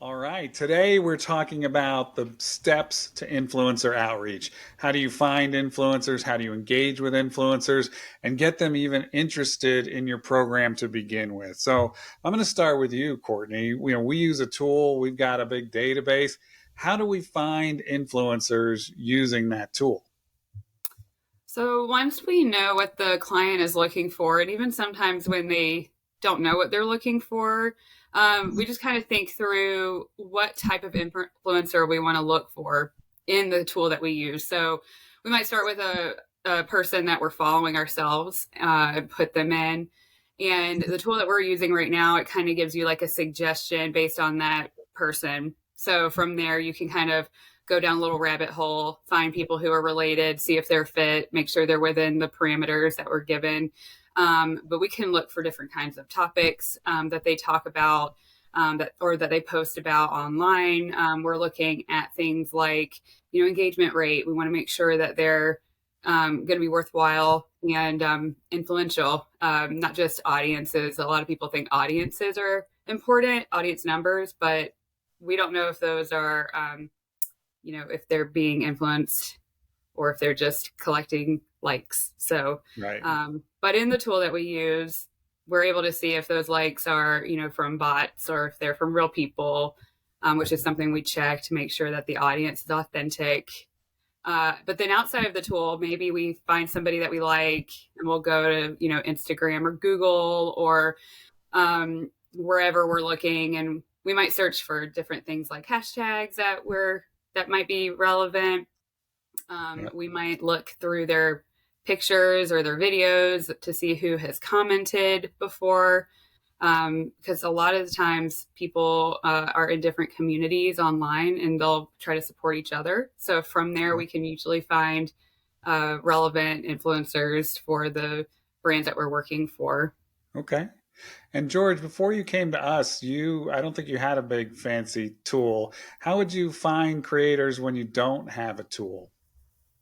All right. Today we're talking about the steps to influencer outreach. How do you find influencers? How do you engage with influencers and get them even interested in your program to begin with? So I'm going to start with you, Courtney. We use a tool. We've got a big database. How do we find influencers using that tool? So once we know what the client is looking for, and even sometimes when they don't know what they're looking for, we just kind of think through what type of influencer we want to look for in the tool that we use. So we might start with a person that we're following ourselves and put them in. And the tool that we're using right now, it kind of gives you like a suggestion based on that person. So from there, you can kind of go down a little rabbit hole, find people who are related, see if they're fit, make sure they're within the parameters that were given. But we can look for different kinds of topics that they talk about that they post about online. We're looking at things like engagement rate. We want to make sure that they're going to be worthwhile and influential, not just audiences. A lot of people think audiences are important, audience numbers, but we don't know if those are if they're being influenced or if they're just collecting likes. So, Right. but in the tool that we use, we're able to see if those likes are, from bots or if they're from real people, which is something we check to make sure that the audience is authentic. But then outside of the tool, maybe we find somebody that we like and we'll go to, Instagram or Google or wherever we're looking, and we might search for different things like hashtags that might be relevant. Yeah. We might look through their pictures or their videos to see who has commented before, because a lot of the times people are in different communities online and they'll try to support each other. So from there, we can usually find relevant influencers for the brands that we're working for. Okay. And George, before you came to us, I don't think you had a big fancy tool. How would you find creators when you don't have a tool?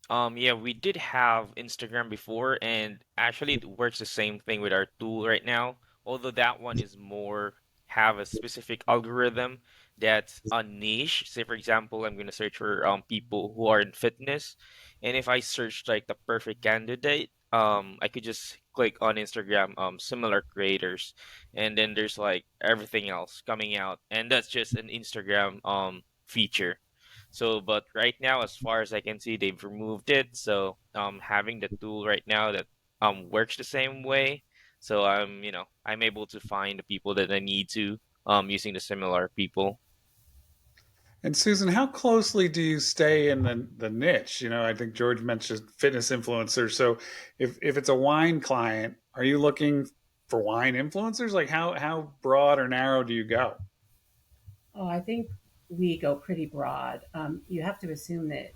Yeah, we did have Instagram before, and actually it works the same thing with our tool right now. Although that one is more have a specific algorithm that's a niche. Say for example, I'm gonna search for people who are in fitness, and if I search like the perfect candidate, I could just click on Instagram similar creators, and then there's like everything else coming out, and that's just an Instagram feature. So, but right now, as far as I can see, they've removed it. So, having the tool right now that works the same way, so I'm able to find the people that I need to using the similar people. And Susan, how closely do you stay in the niche? I think George mentioned fitness influencers. So if it's a wine client, are you looking for wine influencers? Like how broad or narrow do you go? Oh, I think we go pretty broad. You have to assume that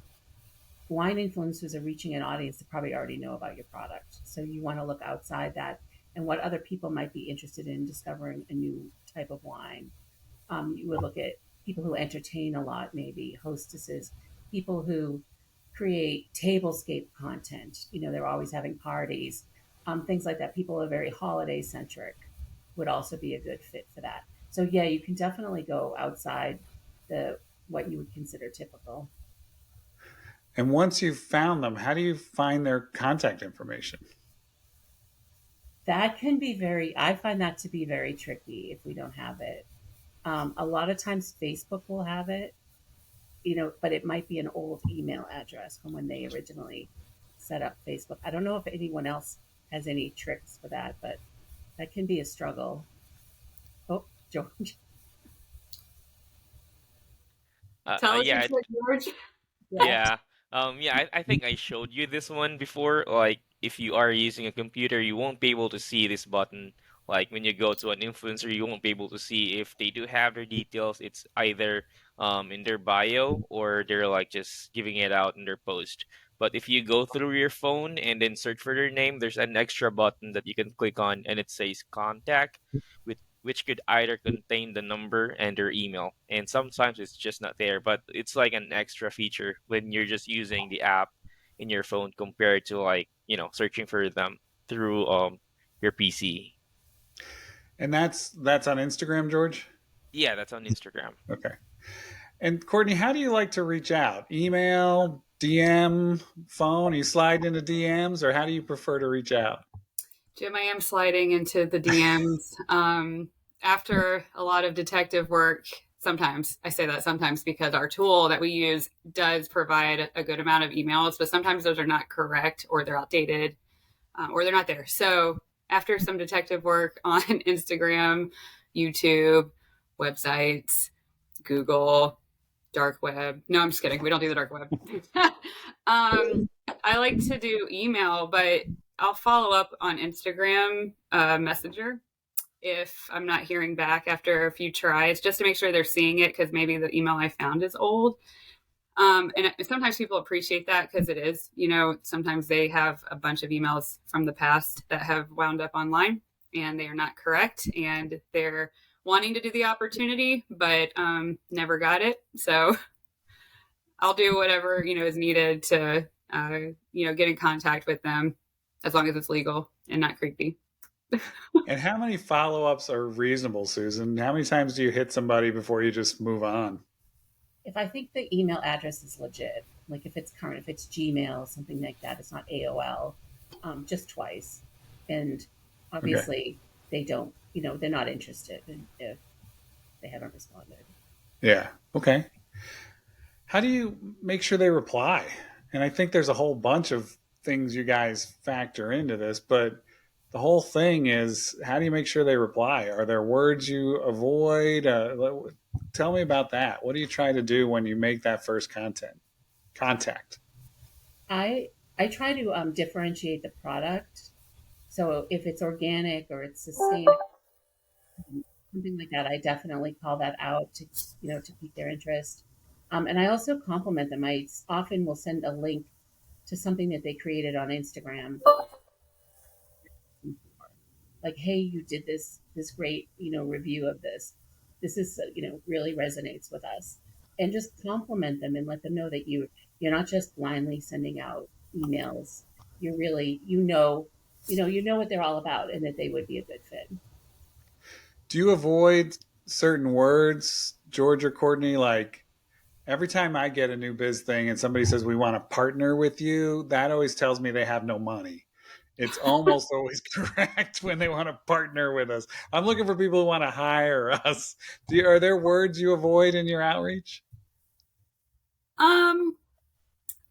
wine influencers are reaching an audience that probably already know about your product. So you want to look outside that and what other people might be interested in discovering a new type of wine. You would look at people who entertain a lot, maybe hostesses, people who create tablescape content. They're always having parties, things like that. People who are very holiday centric would also be a good fit for that. So yeah, you can definitely go outside the what you would consider typical. And once you've found them, how do you find their contact information? That can be very. I find that to be very tricky if we don't have it. A lot of times, Facebook will have it, but it might be an old email address from when they originally set up Facebook. I don't know if anyone else has any tricks for that, but that can be a struggle. Oh, George. Tell us your Yeah, trick, George. Yeah. yeah. I think I showed you this one before. Like, if you are using a computer, you won't be able to see this button. Like, when you go to an influencer, you won't be able to see if they do have their details. It's either in their bio or they're like just giving it out in their post. But if you go through your phone and then search for their name, there's an extra button that you can click on and it says contact, which could either contain the number and their email. And sometimes it's just not there, but it's like an extra feature when you're just using the app in your phone compared to like, searching for them through your PC. And that's on Instagram, George? Yeah, that's on Instagram. Okay. And Courtney, how do you like to reach out? Email, DM, phone? You slide into DMs, or how do you prefer to reach out? Jim, I am sliding into the DMs after a lot of detective work. Sometimes I say that sometimes because our tool that we use does provide a good amount of emails, but sometimes those are not correct or they're outdated or they're not there. So after some detective work on Instagram, YouTube, websites, Google, dark web. No, I'm just kidding. We don't do the dark web. I like to do email, but I'll follow up on Instagram Messenger if I'm not hearing back after a few tries, just to make sure they're seeing it because maybe the email I found is old. And sometimes people appreciate that because it is, sometimes they have a bunch of emails from the past that have wound up online and they are not correct and they're wanting to do the opportunity, but never got it. So I'll do whatever, is needed to, get in contact with them as long as it's legal and not creepy. And how many follow-ups are reasonable, Susan? How many times do you hit somebody before you just move on? If I think the email address is legit, like if it's current, if it's Gmail, something like that, it's not AOL, just twice. And obviously they don't, they're not interested if they haven't responded. Yeah. Okay. How do you make sure they reply? And I think there's a whole bunch of things you guys factor into this, but the whole thing is how do you make sure they reply? Are there words you avoid? Tell me about that. What do you try to do when you make that first contact? I try to differentiate the product. So if it's organic or it's sustainable, something like that, I definitely call that out to pique their interest. And I also compliment them. I often will send a link to something that they created on Instagram, like, "Hey, you did this great review of this. This is really resonates with us," and just compliment them and let them know that you're not just blindly sending out emails. You're really you know what they're all about and that they would be a good fit. Do you avoid certain words, George or Courtney? Like every time I get a new biz thing and somebody says we want to partner with you, that always tells me they have no money. It's almost always correct when they want to partner with us. I'm looking for people who want to hire us. Are there words you avoid in your outreach? I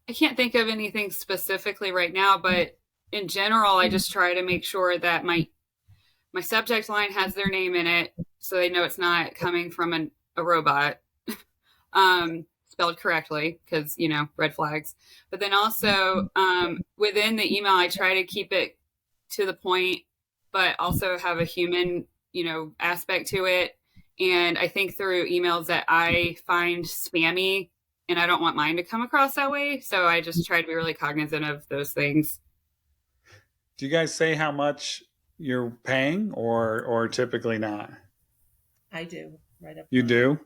can't think of anything specifically right now, but in general, I just try to make sure that my subject line has their name in it so they know it's not coming from a robot spelled correctly because red flags, but then also within the email I try to keep it to the point but also have a human aspect to it. And I think through emails that I find spammy and I don't want mine to come across that way, so I just try to be really cognizant of those things. Do you guys say how much you're paying or typically not? I do right up. You front. do?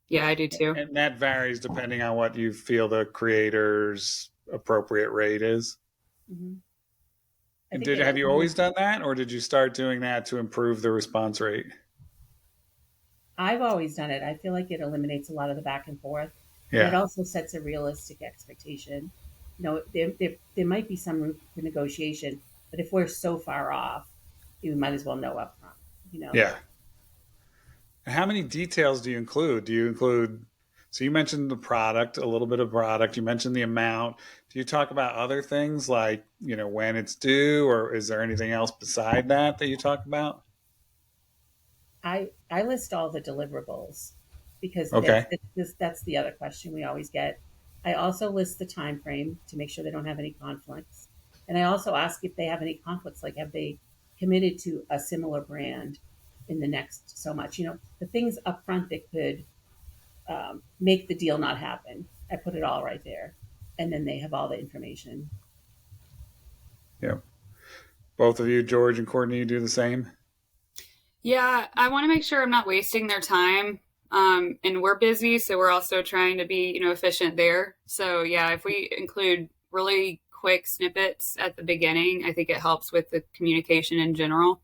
Yeah, I do too. And that varies depending on what you feel the creator's appropriate rate is. Mm-hmm. And have you always done that, or did you start doing that to improve the response rate? I've always done it. I feel like it eliminates a lot of the back and forth. And it Yeah. also sets a realistic expectation. There might be some room for negotiation, but if we're so far off, you might as well know up front. Yeah. And how many details do you include? So you mentioned the product, a little bit of product. You mentioned the amount. Do you talk about other things like, when it's due, or is there anything else beside that you talk about? I list all the deliverables because Okay. that's the other question we always get. I also list the time frame to make sure they don't have any conflicts. And I also ask if they have any conflicts, like have they committed to a similar brand in the next so much, the things up front that could make the deal not happen. I put it all right there. And then they have all the information. Yeah. Both of you, George and Courtney, you do the same? Yeah, I want to make sure I'm not wasting their time. And we're busy, so we're also trying to be, efficient there. So yeah, if we include really quick snippets at the beginning, I think it helps with the communication in general.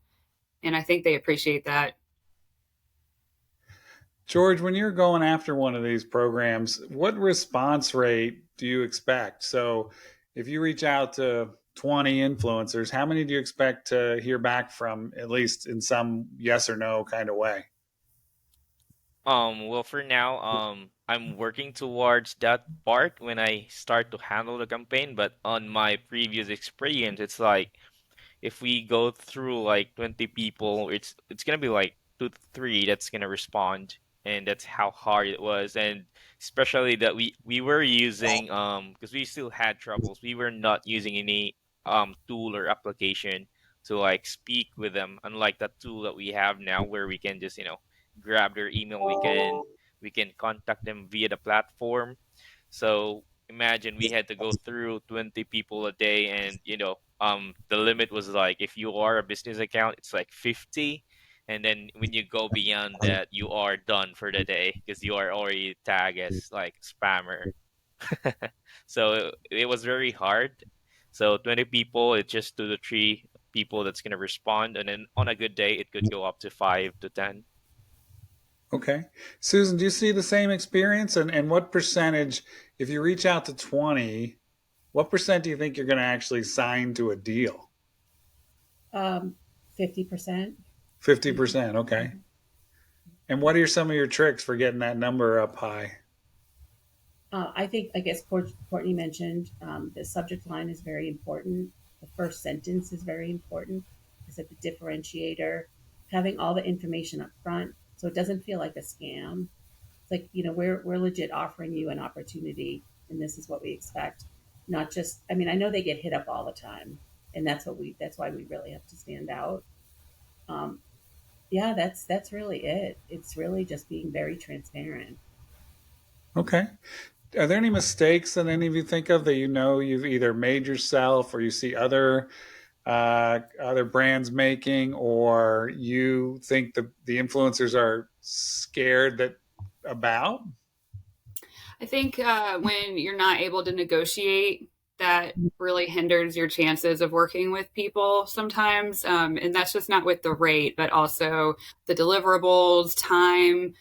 And I think they appreciate that. George, when you're going after one of these programs, what response rate do you expect? So if you reach out to 20 influencers, how many do you expect to hear back from, at least in some yes or no kind of way? Well, for now, I'm working towards that part when I start to handle the campaign, but on my previous experience, it's like if we go through like 20 people, it's gonna be like 2 to 3 that's gonna respond, and that's how hard it was. And especially that we were using because we still had troubles. We were not using any tool or application to like speak with them, unlike that tool that we have now where we can just grab their email. We can contact them via the platform. So imagine we had to go through 20 people a day, and the limit was like if you are a business account, it's like 50, and then when you go beyond that, you are done for the day because you are already tagged as like spammer. So it was very hard. So 20 people, it's just 2 to 3 people that's gonna respond, and then on a good day, it could go up to 5 to 10. Okay. Susan, do you see the same experience? And what percentage, if you reach out to 20, what percent do you think you're going to actually sign to a deal? 50%. 50%. Okay. And what are some of your tricks for getting that number up high? I guess Courtney mentioned the subject line is very important. The first sentence is very important. Is that the differentiator? Having all the information up front so it doesn't feel like a scam. It's like, we're legit offering you an opportunity and this is what we expect. Not just, I mean, I know they get hit up all the time and that's why we really have to stand out. Um, yeah, that's really it. It's really just being very transparent. Okay. Are there any mistakes that any of you think of that you've either made yourself or you see other brands making, or you think the influencers are scared about? I think when you're not able to negotiate, that really hinders your chances of working with people sometimes. And that's just not with the rate, but also the deliverables, time.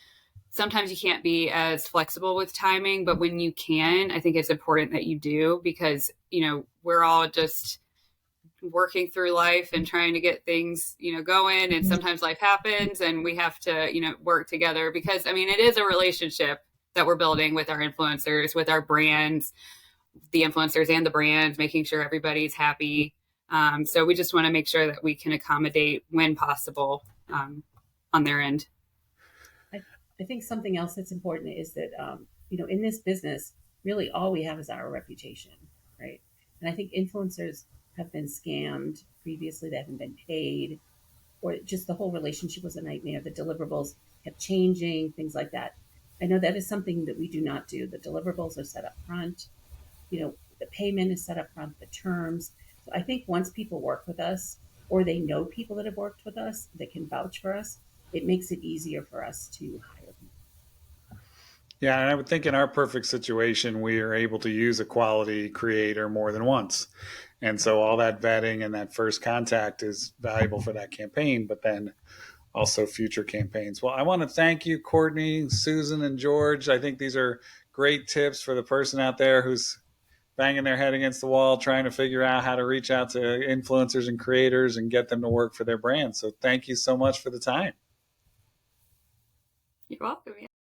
Sometimes you can't be as flexible with timing, but when you can, I think it's important that you do because, we're all just working through life and trying to get things, going. And sometimes life happens and we have to, work together because, I mean, it is a relationship that we're building with our influencers, with our brands, the influencers and the brands, making sure everybody's happy. So we just want to make sure that we can accommodate when possible on their end. I think something else that's important is that, in this business, really all we have is our reputation, right? And I think influencers have been scammed previously, they haven't been paid, or just the whole relationship was a nightmare. The deliverables kept changing, things like that. I know that is something that we do not do. The deliverables are set up front, the payment is set up front, the terms. So I think once people work with us or they know people that have worked with us that can vouch for us, it makes it easier for us to hire people. Yeah, and I would think in our perfect situation, we are able to use a quality creator more than once. And so all that vetting and that first contact is valuable for that campaign, but then also future campaigns. Well, I want to thank you, Courtney, Susan, and George. I think these are great tips for the person out there who's banging their head against the wall, trying to figure out how to reach out to influencers and creators and get them to work for their brand. So thank you so much for the time. You're welcome. Yeah.